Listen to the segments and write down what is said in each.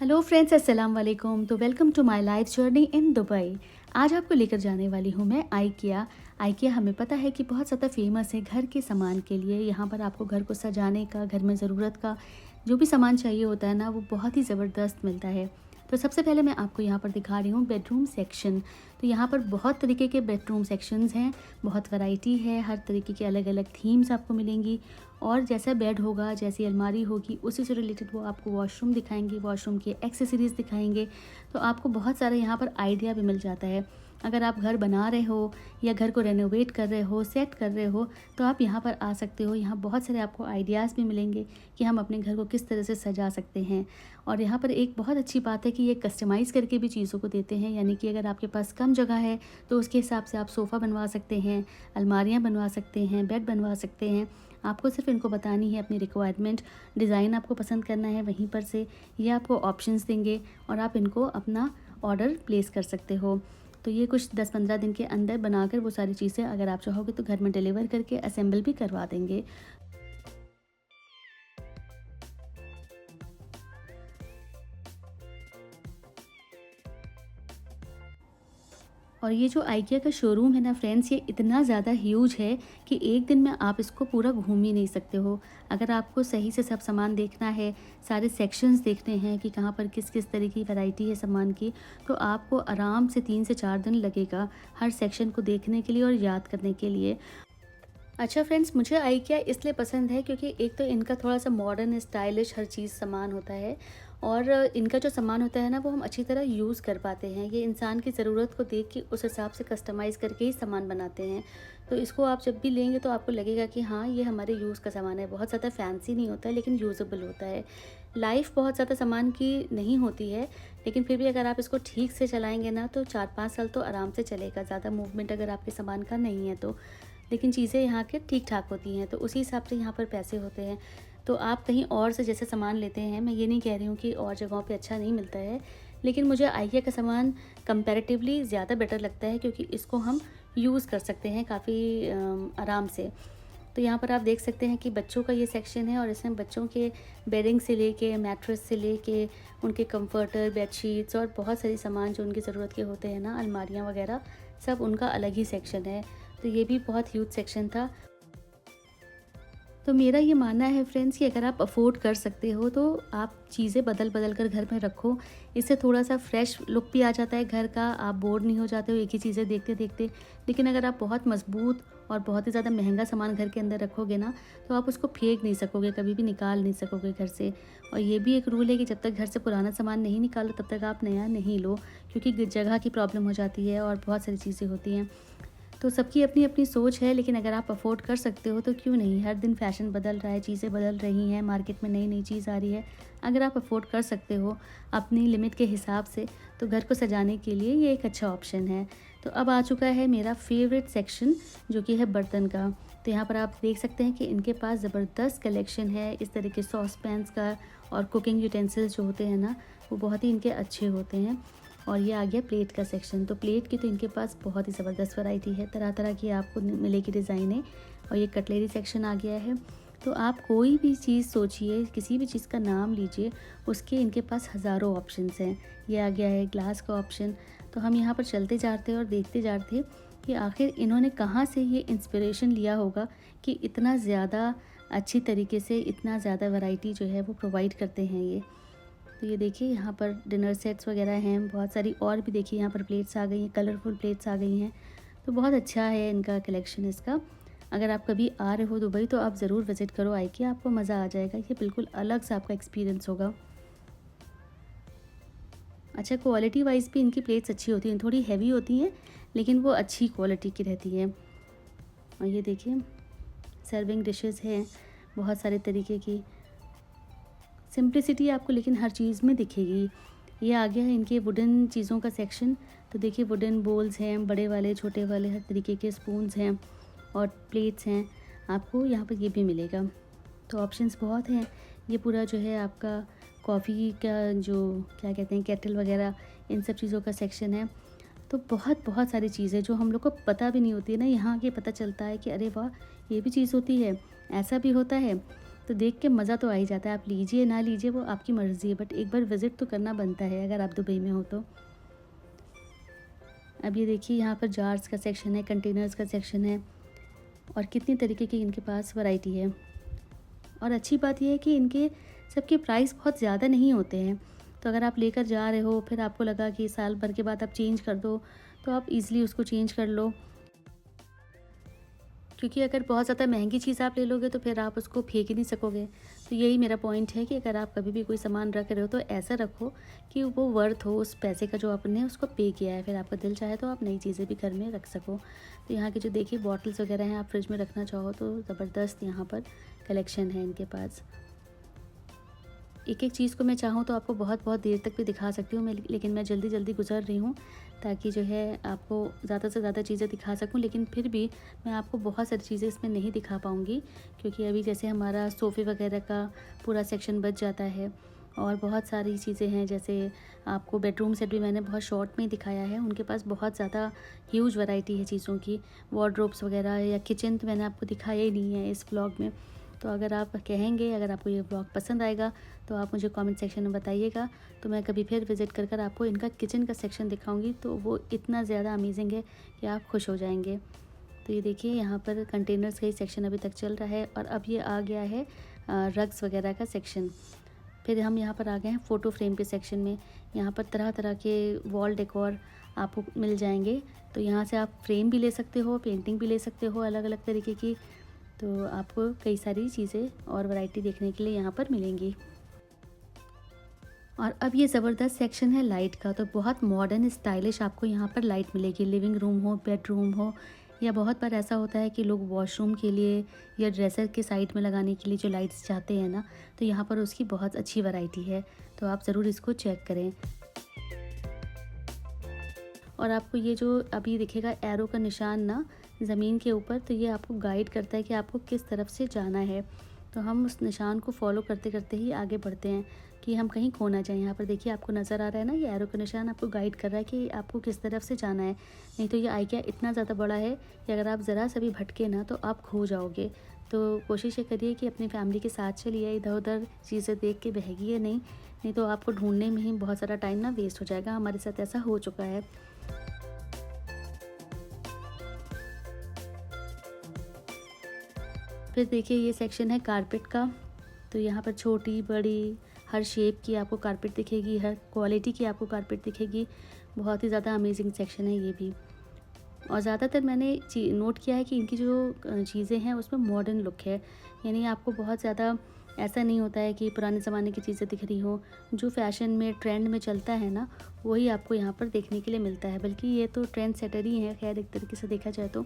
Hello friends, अस्सलाम वालेकुम। तो welcome to my life journey in Dubai. आज आपको लेकर जाने वाली हूँ मैं आइकिया। आइकिया हमें पता है कि बहुत ज़्यादा फेमस है घर के सामान के लिए। यहाँ पर आपको घर को सजाने का, घर में ज़रूरत का जो भी सामान चाहिए होता है ना, वो बहुत ही ज़बरदस्त मिलता है। तो सबसे पहले मैं आपको यहाँ पर दिखा रही हूँ बेडरूम सेक्शन। तो यहाँ पर बहुत तरीके के बेडरूम सेक्शंस हैं, बहुत वैरायटी है, हर तरीके के अलग अलग थीम्स आपको मिलेंगी। और जैसा बेड होगा, जैसी अलमारी होगी, उसी से रिलेटेड वो आपको वॉशरूम दिखाएंगे, वॉशरूम के एक्सेसरीज़ दिखाएंगे। तो आपको बहुत सारा यहाँ पर आइडिया भी मिल जाता है। अगर आप घर बना रहे हो या घर को रेनोवेट कर रहे हो, सेट कर रहे हो, तो आप यहाँ पर आ सकते हो। यहाँ बहुत सारे आपको आइडियाज़ भी मिलेंगे कि हम अपने घर को किस तरह से सजा सकते हैं। और यहाँ पर एक बहुत अच्छी बात है कि ये कस्टमाइज़ करके भी चीज़ों को देते हैं, यानी कि अगर आपके पास कम जगह है तो उसके हिसाब से आप सोफ़ा बनवा सकते हैं, अलमारियाँ बनवा सकते हैं, बेड बनवा सकते हैं। आपको सिर्फ इनको बतानी है अपनी रिक्वायरमेंट, डिज़ाइन आपको पसंद करना है, वहीं पर से ये आपको ऑप्शंस देंगे और आप इनको अपना ऑर्डर प्लेस कर सकते हो। तो ये कुछ 10-15 दिन के अंदर बनाकर वो सारी चीज़ें अगर आप चाहोगे तो घर में डिलीवर करके असेंबल भी करवा देंगे। और ये जो आइकिया का शोरूम है ना फ्रेंड्स, ये इतना ज़्यादा ह्यूज है कि एक दिन में आप इसको पूरा घूम ही नहीं सकते हो। अगर आपको सही से सब सामान देखना है, सारे सेक्शंस देखने हैं कि कहाँ पर किस किस तरह की वैरायटी है सामान की, तो आपको आराम से 3 से 4 दिन लगेगा हर सेक्शन को देखने के लिए और याद करने के लिए। अच्छा फ्रेंड्स, मुझे आइकिया इसलिए पसंद है क्योंकि एक तो इनका थोड़ा-सा मॉडर्न स्टाइलिश हर चीज़ सामान होता है और इनका जो सामान होता है ना, वो हम अच्छी तरह यूज़ कर पाते हैं। ये इंसान की ज़रूरत को देख के उस हिसाब से कस्टमाइज़ करके ही सामान बनाते हैं। तो इसको आप जब भी लेंगे तो आपको लगेगा कि हाँ, ये हमारे यूज़ का सामान है। बहुत ज़्यादा फैंसी नहीं होता है लेकिन यूज़ेबल होता है। लाइफ़ बहुत ज़्यादा सामान की नहीं होती है, लेकिन फिर भी अगर आप इसको ठीक से चलाएँगे ना तो 4-5 साल तो आराम से चलेगा, ज़्यादा मूवमेंट अगर आपके सामान का नहीं है तो। लेकिन चीज़ें यहाँ के ठीक-ठाक होती हैं, तो उसी हिसाब से यहाँ पर पैसे होते हैं। तो आप कहीं और से जैसे सामान लेते हैं, मैं ये नहीं कह रही हूँ कि और जगहों पे अच्छा नहीं मिलता है, लेकिन मुझे आइकिया का सामान कंपैरेटिवली ज़्यादा बेटर लगता है क्योंकि इसको हम यूज़ कर सकते हैं काफ़ी आराम से। तो यहाँ पर आप देख सकते हैं कि बच्चों का ये सेक्शन है और इसमें बच्चों के बेडिंग से लेके, मैट्रेस से लेके, उनके कंफर्टर, बेडशीट्स और बहुत सारी सामान जो उनकी ज़रूरत के होते हैं ना, अलमारियाँ वगैरह, सब उनका अलग ही सेक्शन है। तो ये भी बहुत ह्यूज सेक्शन था। तो मेरा ये मानना है फ्रेंड्स कि अगर आप अफ़ोर्ड कर सकते हो तो आप चीज़ें बदल-बदल कर घर में रखो। इससे थोड़ा-सा फ्रेश लुक भी आ जाता है घर का, आप बोर नहीं हो जाते हो एक ही चीज़ें देखते-देखते। लेकिन अगर आप बहुत मज़बूत और बहुत ही ज़्यादा महँगा सामान घर के अंदर रखोगे ना, तो आप उसको फेंक नहीं सकोगे, कभी भी निकाल नहीं सकोगे घर से। और ये भी एक रूल है कि जब तक घर से पुराना सामान नहीं निकालो तब तक आप नया नहीं लो, क्योंकि जगह की प्रॉब्लम हो जाती है और बहुत सारी चीज़ें होती हैं। तो सबकी अपनी-अपनी सोच है, लेकिन अगर आप अफ़ोर्ड कर सकते हो तो क्यों नहीं? हर दिन फ़ैशन बदल रहा है, चीज़ें बदल रही हैं, मार्केट में नई-नई चीज़ आ रही है। अगर आप अफ़ोर्ड कर सकते हो अपनी लिमिट के हिसाब से, तो घर को सजाने के लिए ये एक अच्छा ऑप्शन है। तो अब आ चुका है मेरा फ़ेवरेट सेक्शन, जो कि है बर्तन का। तो यहाँ पर आप देख सकते हैं कि इनके पास ज़बरदस्त कलेक्शन है इस तरह के सॉस पैन्स का, और कुकिंग यूटेंसिल्स जो होते हैं ना, वो बहुत ही इनके अच्छे होते हैं। और ये आ गया प्लेट का सेक्शन। तो प्लेट की तो इनके पास बहुत ही ज़बरदस्त वैरायटी है, तरह तरह की आपको मिलेगी डिज़ाइनें। और ये कटलेरी सेक्शन आ गया है। तो आप कोई भी चीज़ सोचिए, किसी भी चीज़ का नाम लीजिए, उसके इनके पास हज़ारों ऑप्शंस हैं। ये आ गया है ग्लास का ऑप्शन। तो हम यहाँ पर चलते जाते और देखते जाते कि आखिर इन्होंने कहाँ से ये इंस्पिरेशन लिया होगा कि इतना ज़्यादा अच्छी तरीके से इतना ज़्यादा वैरायटी जो है वो प्रोवाइड करते हैं ये। तो ये देखिए यहाँ पर डिनर सेट्स वगैरह हैं बहुत सारी, और भी देखिए यहाँ पर प्लेट्स आ गई हैं, कलरफुल प्लेट्स आ गई हैं। तो बहुत अच्छा है इनका कलेक्शन इसका। अगर आप कभी आ रहे हो दुबई तो आप ज़रूर विज़िट करो आइकिया, आपको मज़ा आ जाएगा। ये बिल्कुल अलग सा आपका एक्सपीरियंस होगा। अच्छा, क्वालिटी वाइज़ भी इनकी प्लेट्स अच्छी होती हैं, थोड़ी हैवी होती हैं लेकिन वो अच्छी क्वालिटी की रहती हैं। और ये देखिए सर्विंग डिशेज़ हैं बहुत सारे तरीके की। सिंप्लिसिटी आपको लेकिन हर चीज़ में दिखेगी। ये आ गया है इनके वुडन चीज़ों का सेक्शन। तो देखिए वुडन बोल्स हैं, बड़े वाले, छोटे वाले, हर तरीके के स्पून्स हैं और प्लेट्स हैं। आपको यहाँ पर ये भी मिलेगा। तो ऑप्शंस बहुत हैं। ये पूरा जो है आपका कॉफ़ी का जो क्या कहते हैं केटल वगैरह, इन सब चीज़ों का सेक्शन है। तो बहुत बहुत सारी चीज़ें जो हम लोग को पता भी नहीं होती है ना, यहाँ आके पता चलता है कि अरे वाह! ये भी चीज़ होती है, ऐसा भी होता है। तो देख के मज़ा तो आ ही जाता है। आप लीजिए ना लीजिए वो आपकी मर्ज़ी है, बट एक बार विज़िट तो करना बनता है अगर आप दुबई में हो तो। अब ये देखिए यहाँ पर जार्स का सेक्शन है, कंटेनर्स का सेक्शन है और कितनी तरीके की इनके पास वैरायटी है। और अच्छी बात ये है कि इनके सबके प्राइस बहुत ज़्यादा नहीं होते हैं। तो अगर आप लेकर जा रहे हो, फिर आपको लगा कि साल भर के बाद आप चेंज कर दो, तो आप ईज़िली उसको चेंज कर लो। क्योंकि अगर बहुत ज़्यादा महंगी चीज़ आप ले लोगे तो फिर आप उसको फेंक ही नहीं सकोगे। तो यही मेरा पॉइंट है कि अगर आप कभी भी कोई सामान रख रहे हो तो ऐसा रखो कि वो वर्थ हो उस पैसे का जो आपने उसको पे किया है। फिर आपका दिल चाहे तो आप नई चीज़ें भी घर में रख सको। तो यहाँ की जो देखिए बॉटल्स वगैरह हैं, आप फ्रिज में रखना चाहो तो ज़बरदस्त यहाँ पर कलेक्शन है इनके पास। एक-एक चीज़ को मैं चाहूँ तो आपको बहुत-बहुत देर तक भी दिखा सकती हूँ मैं, लेकिन मैं जल्दी-जल्दी गुज़र रही हूँ ताकि जो है आपको ज़्यादा से ज़्यादा चीज़ें दिखा सकूँ। लेकिन फिर भी मैं आपको बहुत सारी चीज़ें इसमें नहीं दिखा पाऊँगी, क्योंकि अभी जैसे हमारा सोफ़े वगैरह का पूरा सेक्शन बच जाता है और बहुत सारी चीज़ें हैं। जैसे आपको बेडरूम सेट भी मैंने बहुत शॉर्ट में ही दिखाया है। उनके पास बहुत ज़्यादा ह्यूज वैरायटी है चीज़ों की। वार्डरोब्स वगैरह या किचन तो मैंने आपको दिखाया ही नहीं है इस व्लॉग में। तो अगर आप कहेंगे, अगर आपको ये व्लॉग पसंद आएगा तो आप मुझे कमेंट सेक्शन में बताइएगा, तो मैं कभी फिर विज़िट कर कर आपको इनका किचन का सेक्शन दिखाऊंगी। तो वो इतना ज़्यादा अमेजिंग है कि आप खुश हो जाएंगे। तो ये देखिए यहाँ पर कंटेनर्स का ही सेक्शन अभी तक चल रहा है और अब ये आ गया है रग्स वगैरह का सेक्शन। फिर हम यहाँ पर आ गए हैं फ़ोटो फ्रेम के सेक्शन में। यहाँ पर तरह तरह के वॉल डेकोर आपको मिल जाएंगे। तो यहाँ से आप फ्रेम भी ले सकते हो, पेंटिंग भी ले सकते हो अलग अलग तरीके की। तो आपको कई सारी चीज़ें और वैरायटी देखने के लिए यहाँ पर मिलेंगी। और अब ये ज़बरदस्त सेक्शन है लाइट का। तो बहुत मॉडर्न स्टाइलिश आपको यहाँ पर लाइट मिलेगी। लिविंग रूम हो, बेडरूम हो, या बहुत बार ऐसा होता है कि लोग वॉशरूम के लिए या ड्रेसर के साइड में लगाने के लिए जो लाइट्स चाहते हैं ना, तो यहाँ पर उसकी बहुत अच्छी वैरायटी है। तो आप ज़रूर इसको चेक करें। और आपको ये जो अभी दिखेगा एरो का निशान ना ज़मीन के ऊपर, तो ये आपको गाइड करता है कि आपको किस तरफ से जाना है। तो हम उस निशान को फॉलो करते करते ही आगे बढ़ते हैं कि हम कहीं खो ना जाएं। यहाँ पर देखिए आपको नज़र आ रहा है ना, ये एरो का निशान आपको गाइड कर रहा है कि आपको किस तरफ से जाना है। नहीं तो ये आइडिया इतना ज़्यादा बड़ा है कि अगर आप ज़रा सा भी भटके ना तो आप खो जाओगे। तो कोशिश ये करिए कि अपनी फैमिली के साथ चलिए, इधर उधर चीज़ें देख के बहगिए नहीं तो आपको ढूंढने में ही बहुत सारा टाइम ना वेस्ट हो जाएगा। हमारे साथ ऐसा हो चुका है। फिर देखिए ये सेक्शन है कारपेट का। तो यहाँ पर छोटी बड़ी हर शेप की आपको कारपेट दिखेगी, हर क्वालिटी की आपको कारपेट दिखेगी। बहुत ही ज़्यादा अमेजिंग सेक्शन है ये भी। और ज़्यादातर मैंने नोट किया है कि इनकी जो चीज़ें हैं उसमें मॉडर्न लुक है। यानी आपको बहुत ज़्यादा ऐसा नहीं होता है कि पुराने ज़माने की चीज़ें दिख रही हो। जो फ़ैशन में ट्रेंड में चलता है ना, वही आपको यहाँ पर देखने के लिए मिलता है। बल्कि ये तो ट्रेंड सेटर ही है खैर एक तरीके से देखा जाए तो।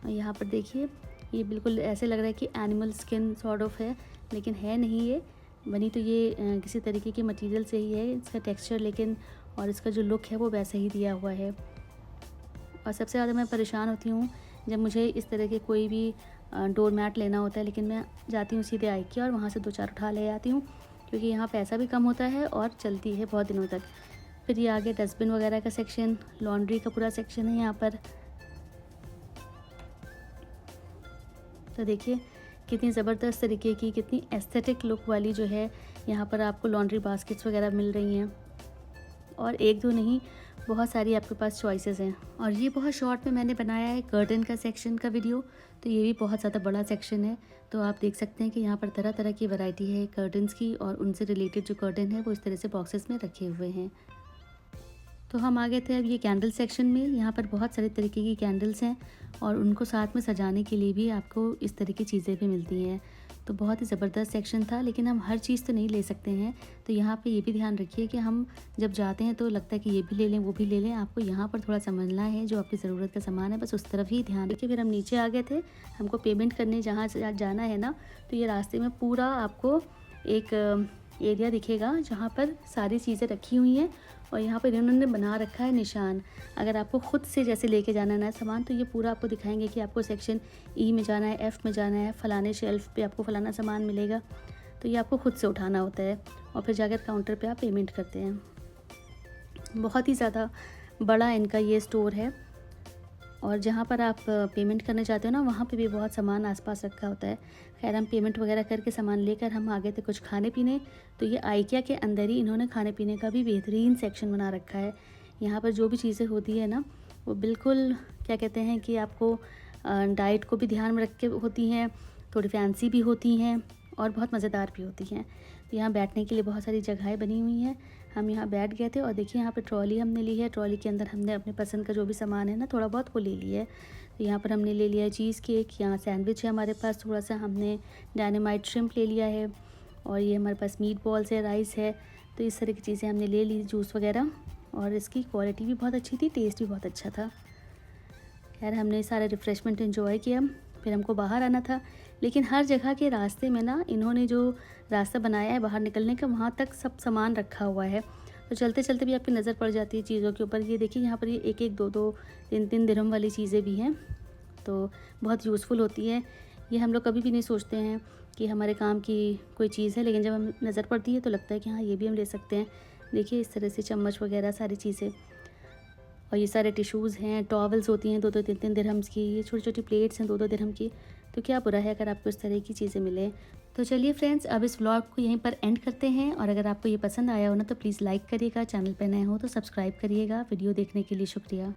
यहाँ पर देखिए ये बिल्कुल ऐसे लग रहा है कि एनिमल स्किन सॉर्ट ऑफ है, लेकिन है नहीं ये। बनी तो ये किसी तरीके के मटेरियल से ही है इसका टेक्सचर, लेकिन और इसका जो लुक है वो वैसा ही दिया हुआ है। और सबसे ज़्यादा मैं परेशान होती हूँ जब मुझे इस तरह के कोई भी डोर मैट लेना होता है, लेकिन मैं जाती हूँ सीधे IKEA और वहाँ से 2-4 उठा ले आती हूँ, क्योंकि यहाँ पैसा भी कम होता है और चलती है बहुत दिनों तक। फिर ये आगे डस्टबिन वगैरह का सेक्शन, लॉन्ड्री का पूरा सेक्शन है यहाँ पर। तो देखिए कितनी ज़बरदस्त तरीके की, कितनी एस्थेटिक लुक वाली जो है यहाँ पर आपको लॉन्ड्री बास्केट्स वगैरह मिल रही हैं। और एक दो नहीं, बहुत सारी आपके पास चॉइसेस हैं। और ये बहुत शॉर्ट में मैंने बनाया है कर्टन का सेक्शन का वीडियो। तो ये भी बहुत ज़्यादा बड़ा सेक्शन है। तो आप देख सकते हैं कि यहाँ पर तरह तरह की वैरायटी है कर्टन्स की, और उनसे रिलेटेड जो कर्टन है वो इस तरह से बॉक्सेस में रखे हुए हैं। तो हम आ गए थे अब ये कैंडल सेक्शन में। यहाँ पर बहुत सारे तरीके की कैंडल्स हैं और उनको साथ में सजाने के लिए भी आपको इस तरह की चीज़ें भी मिलती हैं। तो बहुत ही ज़बरदस्त सेक्शन था, लेकिन हम हर चीज़ तो नहीं ले सकते हैं। तो यहाँ पे ये भी ध्यान रखिए कि हम जब जाते हैं तो लगता है कि ये भी ले लें वो भी ले लें, आपको यहाँ पर थोड़ा समझना है जो आपकी ज़रूरत का सामान है बस उस तरफ ही ध्यान रखिए। फिर हम नीचे आ गए थे, हमको पेमेंट करने जहाँ से जाना है ना, तो ये रास्ते में पूरा आपको एक एरिया दिखेगा जहाँ पर सारी चीज़ें रखी हुई हैं और यहाँ पर इन्होंने बना रखा है निशान। अगर आपको ख़ुद से जैसे लेके जाना है ना सामान, तो ये पूरा आपको दिखाएंगे कि आपको सेक्शन E में जाना है, F में जाना है, फ़लाने शेल्फ़ पे आपको फ़लाना सामान मिलेगा। तो ये आपको ख़ुद से उठाना होता है और फिर जाकर काउंटर पे आप पेमेंट करते हैं। बहुत ही ज़्यादा बड़ा इनका ये स्टोर है और जहाँ पर आप पेमेंट करने जाते हो ना, वहाँ पे भी बहुत सामान आसपास रखा होता है। खैर हम पेमेंट वगैरह करके सामान लेकर हम आ गए थे कुछ खाने पीने। तो ये आइकिया के अंदर ही इन्होंने खाने पीने का भी बेहतरीन सेक्शन बना रखा है। यहाँ पर जो भी चीज़ें होती है ना, वो बिल्कुल क्या कहते हैं कि आपको डाइट को भी ध्यान में रख के होती हैं, थोड़ी फैंसी भी होती हैं और बहुत मज़ेदार भी होती हैं। तो यहाँ बैठने के लिए बहुत सारी जगहें बनी हुई हैं। हम यहाँ बैठ गए थे और देखिए यहाँ पे ट्रॉली हमने ली है। ट्रॉली के अंदर हमने अपने पसंद का जो भी सामान है ना, थोड़ा बहुत वो ले लिया है। तो यहाँ पर हमने ले लिया है चीज़ केक, यहाँ सैंडविच है हमारे पास, थोड़ा सा हमने डायनामाइट श्रिम्प ले लिया है और ये हमारे पास मीट बॉल्स है, राइस है। तो इस तरह की चीज़ें हमने ले ली, जूस वगैरह। और इसकी क्वालिटी भी बहुत अच्छी थी, टेस्ट भी बहुत अच्छा था। खैर हमने सारा रिफ़्रेशमेंट एंजॉय किया। फिर हमको बाहर आना था, लेकिन हर जगह के रास्ते में ना इन्होंने जो रास्ता बनाया है बाहर निकलने का, वहाँ तक सब सामान रखा हुआ है। तो चलते चलते भी आपकी नज़र पड़ जाती है चीज़ों के ऊपर। ये देखिए यहाँ पर ये एक एक दो दो तीन तीन दिरहम वाली चीज़ें भी हैं, तो बहुत यूज़फुल होती है। ये हम लोग कभी भी नहीं सोचते हैं कि हमारे काम की कोई चीज़ है, लेकिन जब हम नज़र पड़ती है तो लगता है कि हाँ ये भी हम ले सकते हैं। देखिए इस तरह से चम्मच वगैरह सारी चीज़ें, और ये सारे टिश्यूज़ हैं, टॉवल्स होती हैं 2-2 3-3 दिरहम्स की, ये छोटी-छोटी प्लेट्स हैं 2-2 दिरहम की। तो क्या बुरा है अगर आपको इस तरह की चीज़ें मिलें। तो चलिए फ्रेंड्स, अब इस व्लॉग को यहीं पर एंड करते हैं, और अगर आपको ये पसंद आया हो ना तो प्लीज़ लाइक करिएगा, चैनल पे नए हो तो सब्सक्राइब करिएगा। वीडियो देखने के लिए शुक्रिया।